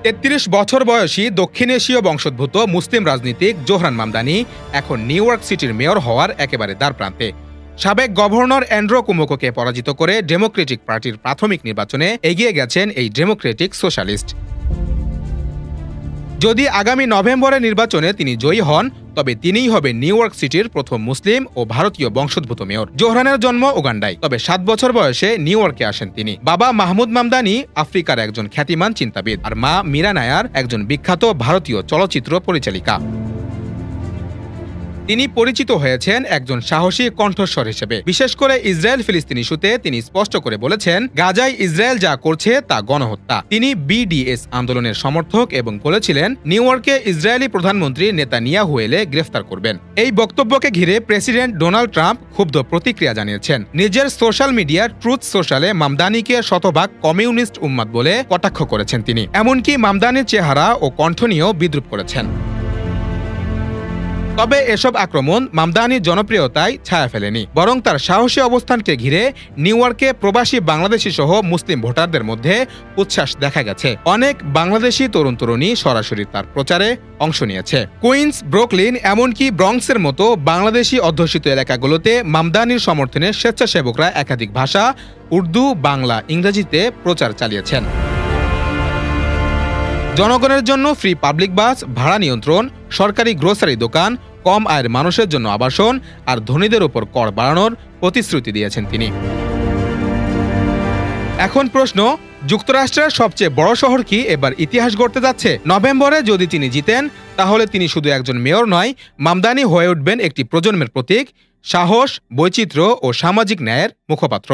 ৩৩ বছর বয়সী দক্ষিণ এশীয় বংশোদ্ভূত মুসলিম রাজনীতিক জোহরান মামদানি এখন নিউ ইয়র্ক সিটির মেয়র হওয়ার একেবারে দ্বারপ্রান্তে। সাবেক গভর্নর অ্যান্ড্রো কুমোকোকে পরাজিত করে ডেমোক্রেটিক পার্টির প্রাথমিক নির্বাচনে এগিয়ে গেছেন এই ডেমোক্রেটিক সোশ্যালিস্ট। যদি আগামী নভেম্বরের নির্বাচনে তিনি জয়ী হন, তবে তিনিই হবেন নিউ ইয়র্ক সিটির প্রথম মুসলিম ও ভারতীয় বংশোদ্ভূত মেয়র। জোহরানের জন্ম উগান্ডায়, তবে 7 বছর বয়সে নিউ ইয়র্কে আসেন তিনি। বাবা মাহমুদ মামদানি আফ্রিকার একজন খ্যাতিমান চিন্তাবিদ, আর মা মীরা নায়ার একজন বিখ্যাত ভারতীয় চলচ্চিত্র পরিচালিকা। তিনি পরিচিত হয়েছেন একজন সাহসী কণ্ঠস্বর হিসেবে। বিশেষ করে ইসরায়েল ফিলিস্তিন ইস্যুতে তিনি স্পষ্ট করে বলেছেন, গাজায় ইসরায়েল যা করছে তা গণহত্যা। তিনি বিডিএস আন্দোলনের সমর্থক এবং বলেছিলেন নিউ ইয়র্কে ইসরায়েলি প্রধানমন্ত্রী নেতানিয়াহু এলে গ্রেফতার করবেন। এই বক্তব্যকে ঘিরে প্রেসিডেন্ট ডোনাল্ড ট্রাম্প ক্ষুব্ধ প্রতিক্রিয়া জানিয়েছেন। নিজের সোশ্যাল মিডিয়া ট্রুথ সোশ্যালে মামদানিকে শতভাগ কমিউনিস্ট উম্মাদ বলে কটাক্ষ করেছেন তিনি। এমনকি মামদানির চেহারা ও কণ্ঠ নিয়েও বিদ্রূপ করেছেন। তবে এসব আক্রমণ মামদানির জনপ্রিয়তায় ছায়া ফেলেনি, বরং তার সাহসী অবস্থানকে ঘিরে নিউ ইয়র্কে প্রবাসী বাংলাদেশি সহ মুসলিম ভোটারদের মধ্যে উচ্ছ্বাস দেখা গেছে। অনেক বাংলাদেশি তরুণ তরুণী সরাসরি তার প্রচারে অংশ নিয়েছে। কুইন্স, ব্রুকলিন, এমনকি ব্রঙ্কসের মতো বাংলাদেশি অধ্যুষিত এলাকাগুলোতে মামদানির সমর্থনে স্বেচ্ছাসেবকরা একাধিক ভাষা উর্দু, বাংলা, ইংরেজিতে প্রচার চালিয়েছেন। জনগণের জন্য ফ্রি পাবলিক বাস, ভাড়া নিয়ন্ত্রণ, সরকারি গ্রোসারি দোকান, কম আয়ের মানুষের জন্য আবাসন আর ধনীদের উপর কর বাড়ানোর প্রতিশ্রুতি দিয়েছেন তিনি। এখন প্রশ্ন, যুক্তরাষ্ট্রের সবচেয়ে বড় শহর কি এবার ইতিহাস গড়তে যাচ্ছে? নভেম্বরে যদি তিনি জিতেন, তাহলে তিনি শুধু একজন মেয়র নয়, মামদানি হয়ে উঠবেন একটি প্রজন্মের প্রতীক, সাহস, বৈচিত্র্য ও সামাজিক ন্যায়ের মুখপাত্র।